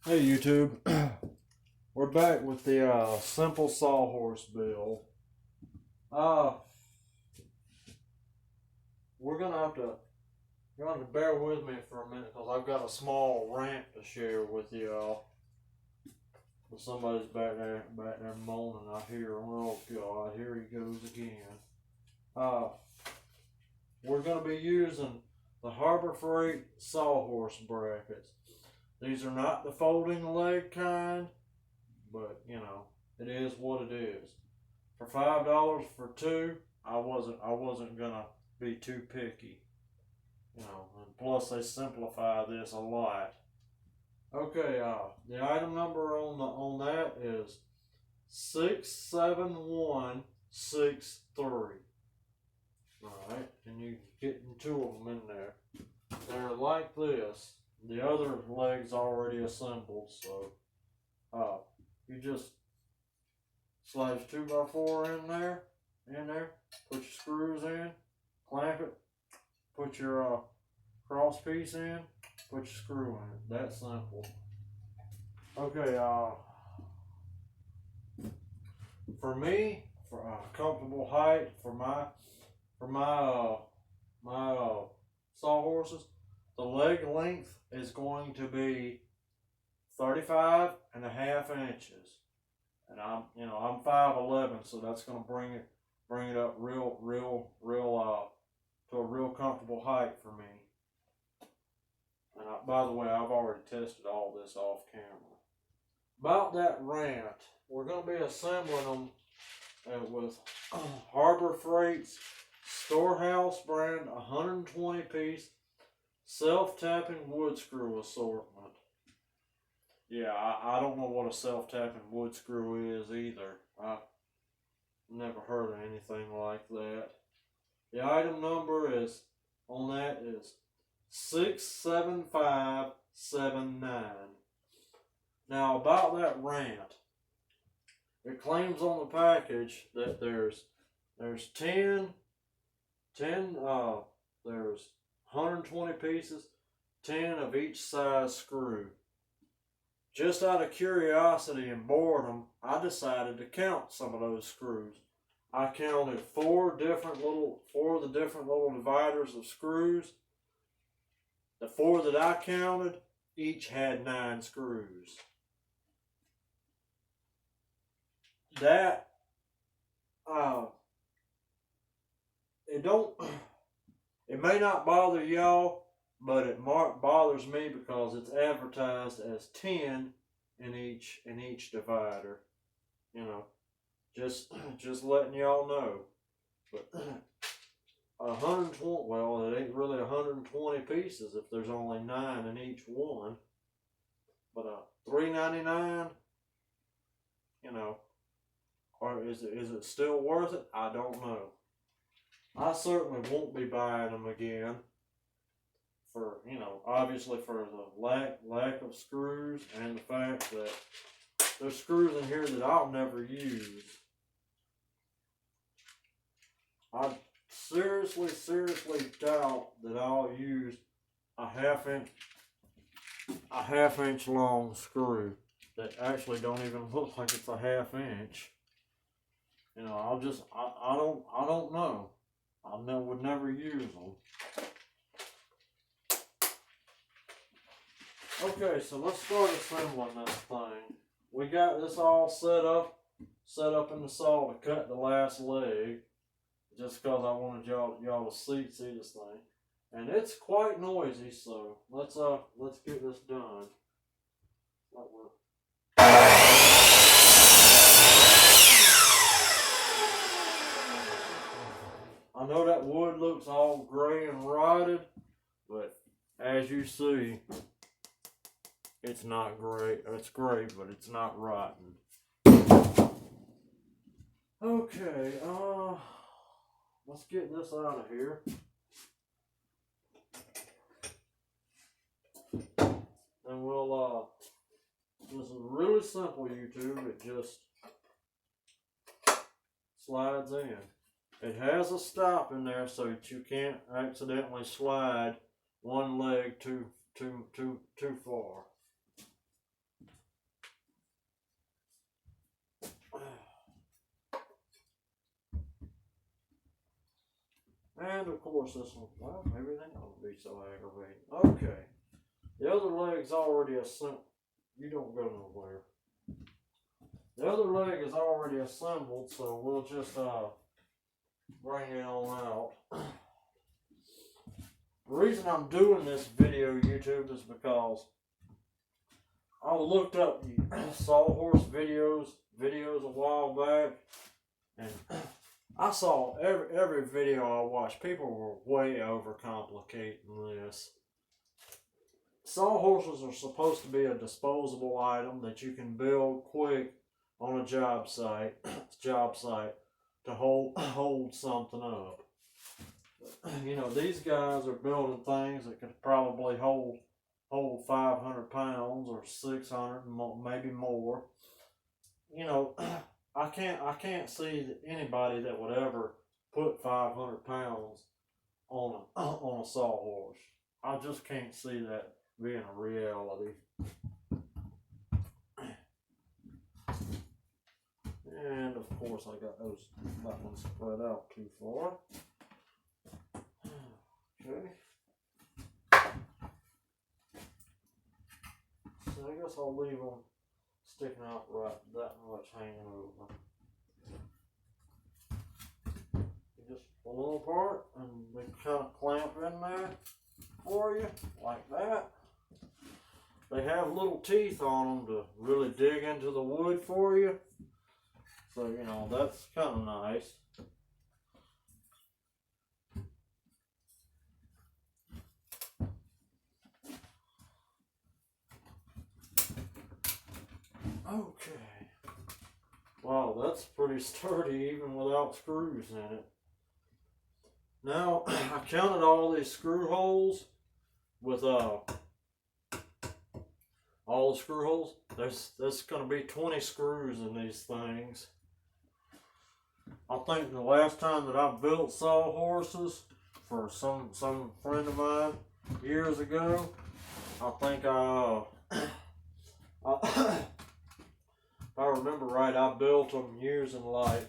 Hey YouTube, we're back with the simple sawhorse build. Uh, we're gonna have to you're gonna have to bear with me for a minute because I've got a small rant to share with you all. Somebody's back there moaning. I hear, oh God, here he goes again. Uh, we're gonna be using the Harbor Freight sawhorse brackets. These are not the folding leg kind, but you know, it is what it is. For $5 for two, I wasn't gonna be too picky, you know. And plus, they simplify this a lot. Okay, the item number on that is 67163. All right, and you getting two of them in there. They're like this. The other leg's already assembled, so you just slice 2x4 in there, put your screws in, clamp it, put your cross piece in, put your screw in it. That simple. Okay, for me, for a comfortable height for my sawhorses, the leg length is going to be 35.5 inches. And I'm 5'11", so that's gonna bring it up real to a real comfortable height for me. And by the way, I've already tested all this off camera. About that rant, we're gonna be assembling them with Harbor Freight's Storehouse brand 120 piece self-tapping wood screw assortment. Yeah, I don't know what a self-tapping wood screw is either. I've never heard of anything like that. The item number on that is 67579. Now about that rant, it claims on the package that there's 10 there's 120 pieces, 10 of each size screw. Just out of curiosity and boredom, I decided to count some of those screws. I counted four of the different little dividers of screws. The four that I counted, each had 9 screws. That, it may not bother y'all, but it bothers me because it's advertised as 10 in each divider. You know, just letting y'all know. But 120, well, it ain't really 120 pieces if there's only 9 in each one. But $3.99, you know, or is it still worth it? I don't know. I certainly won't be buying them again. For, you know, obviously for the lack of screws and the fact that there's screws in here that I'll never use. I seriously doubt that I'll use a half inch long screw that actually don't even look like it's a half inch. You know, I don't know. Would never use them. Okay, so let's start assembling this thing. We got this all set up in the saw to cut the last leg, just because I wanted y'all to see this thing, and it's quite noisy. So let's get this done. I know that wood looks all gray and rotted, but as you see, it's not gray. It's gray, but it's not rotten. Okay, let's get this out of here. And we'll, this is really simple, YouTube. It just slides in. It has a stop in there so that you can't accidentally slide one leg too far. course this one, well, maybe they don't be so aggravating. Okay. The other leg's already assembled. You don't go nowhere. The other leg is already assembled, so we'll just bring it on out. The reason I'm doing this video, YouTube, is because I looked up sawhorse videos a while back, and I saw every video I watched, people were way overcomplicating this. Sawhorses are supposed to be a disposable item that you can build quick on a job site to hold something up. You know, these guys are building things that could probably hold 500 pounds or 600, maybe more. You know, I can't see anybody that would ever put 500 pounds on a sawhorse. I just can't see that being a reality. And of course I got that one spread out too far. Okay. So I guess I'll leave them sticking out right that much hanging over. You just pull them apart and they kind of clamp in there for you like that. They have little teeth on them to really dig into the wood for you. So, you know, that's kind of nice. Okay. Wow, that's pretty sturdy even without screws in it. Now, I counted all these screw holes with all the screw holes. There's going to be 20 screws in these things. I think the last time that I built sawhorses for some friend of mine years ago, I think if I remember right, I built them using like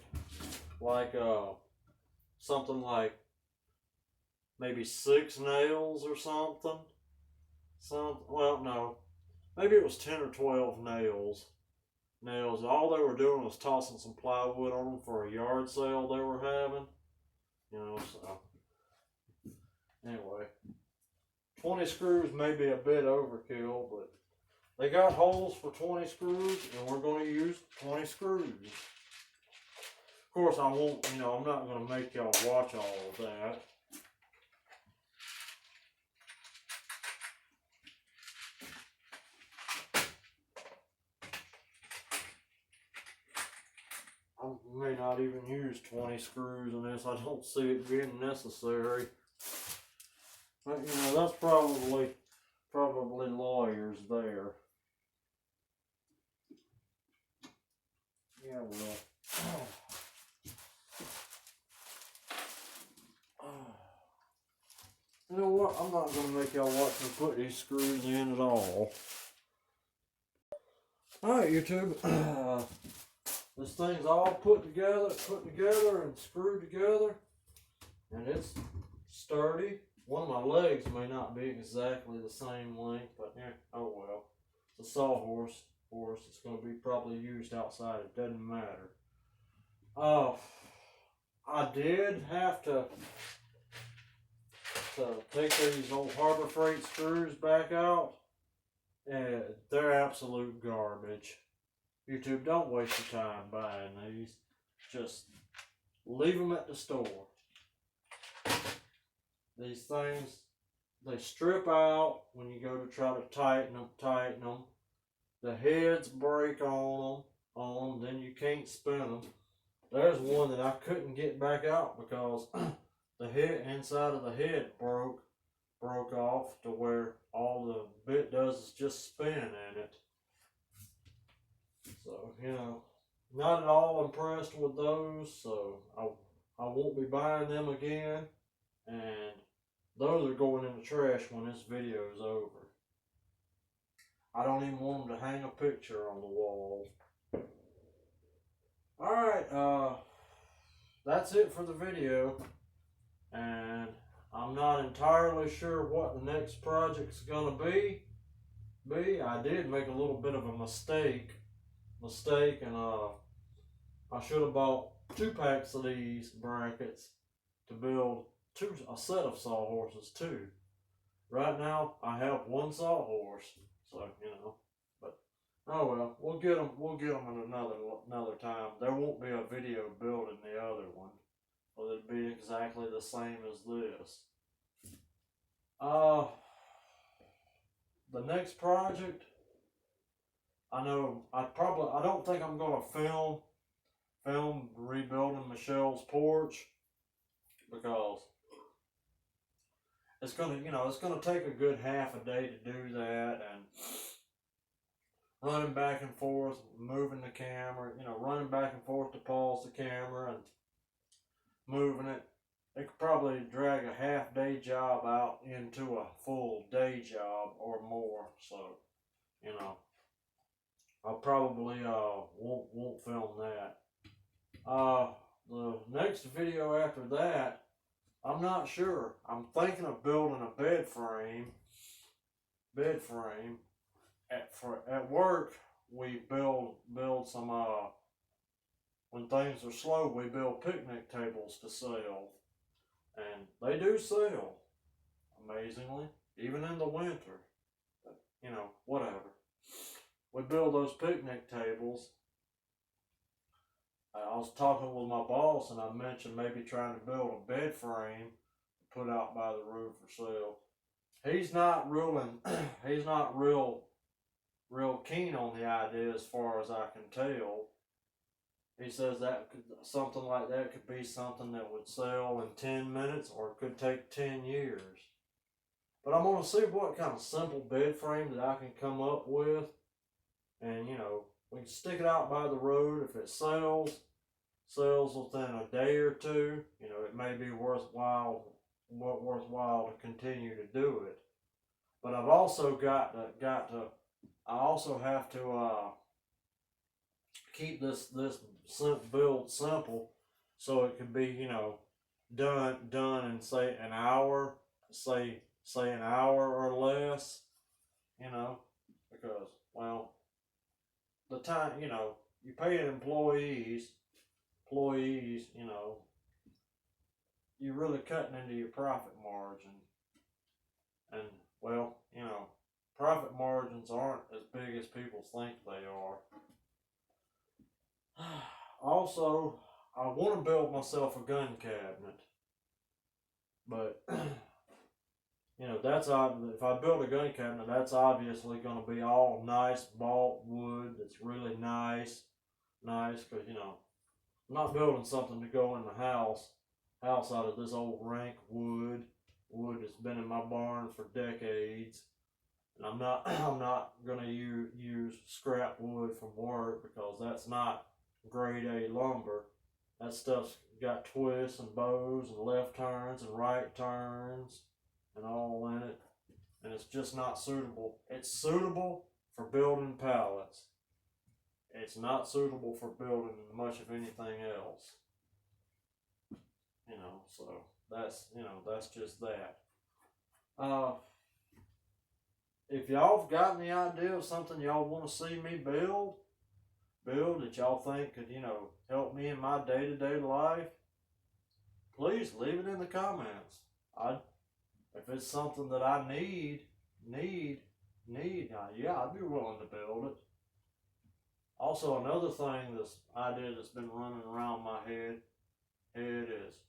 something like maybe 6 nails or something. Well, no, maybe it was 10 or 12 nails. All they were doing was tossing some plywood on them for a yard sale they were having. You know, so anyway, 20 screws may be a bit overkill, but they got holes for 20 screws, and we're going to use 20 screws. Of course, I won't, you know, I'm not going to make y'all watch all of that. I may not even use 20 screws in this. I don't see it being necessary. But, you know, that's probably lawyers there. Yeah, well. You know what? I'm not going to make y'all watch me put these screws in at all. Alright, YouTube. This thing's all put together and screwed together. And it's sturdy. One of my legs may not be exactly the same length, but yeah, oh well. It's a sawhorse. It's going to be probably used outside. It doesn't matter. I did have to take these old Harbor Freight screws back out. And they're absolute garbage. YouTube, don't waste your time buying these. Just leave them at the store. These things, they strip out when you go to try to tighten them. The heads break on them, then you can't spin them. There's one that I couldn't get back out because the head inside of the head broke off to where all the bit does is just spin in it. So, you know, not at all impressed with those, so I won't be buying them again, and those are going in the trash when this video is over. I don't even want them to hang a picture on the wall. Alright, that's it for the video, and I'm not entirely sure what the next project's gonna be. I did make a little bit of a mistake, and I should have bought 2 packs of these brackets to build a set of sawhorses too. Right now, I have one sawhorse, so But oh well, we'll get them. We'll get them in another time. There won't be a video building the other one, but it'll be exactly the same as this. The next project, I know I don't think I'm gonna film rebuilding Michelle's porch, because it's gonna take a good half a day to do that, and running back and forth, moving the camera, running back and forth to pause the camera and moving it. It could probably drag a half day job out into a full day job or more. So, I probably won't film that. The next video after that, I'm not sure. I'm thinking of building a bed frame. At work, we build some when things are slow, we build picnic tables to sell, and they do sell, amazingly, even in the winter. But, whatever. We build those picnic tables. I was talking with my boss, and I mentioned maybe trying to build a bed frame to put out by the road for sale. He's not real keen on the idea, as far as I can tell. He says that something like that could be something that would sell in 10 minutes, or it could take 10 years. But I'm going to see what kind of simple bed frame that I can come up with. And, we can stick it out by the road. If it sells within a day or two, it may be worthwhile to continue to do it. But I've also I also have to keep this build simple, so it can be done in say an hour, say an hour or less, because the time you pay employees, you're really cutting into your profit margin, and profit margins aren't as big as people think they are. Also, I want to build myself a gun cabinet, but if I build a gun cabinet, that's obviously going to be all nice bought wood. That's really nice, because I'm not building something to go in the house out of this old rank wood that's been in my barn for decades. And I'm not gonna use scrap wood from work, because that's not grade A lumber. That stuff's got twists and bows and left turns and right turns and all in it, and it's just not suitable. It's suitable for building pallets. It's not suitable for building much of anything else. So that's just that. If y'all have got any idea of something y'all want to see me build that y'all think could, help me in my day-to-day life, please leave it in the comments. If it's something that I need, yeah, I'd be willing to build it. Also, another thing, this idea that's been running around my head is,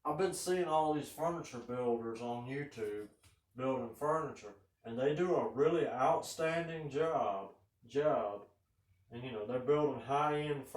I've been seeing all these furniture builders on YouTube building furniture, and they do a really outstanding job. And they're building high-end furniture.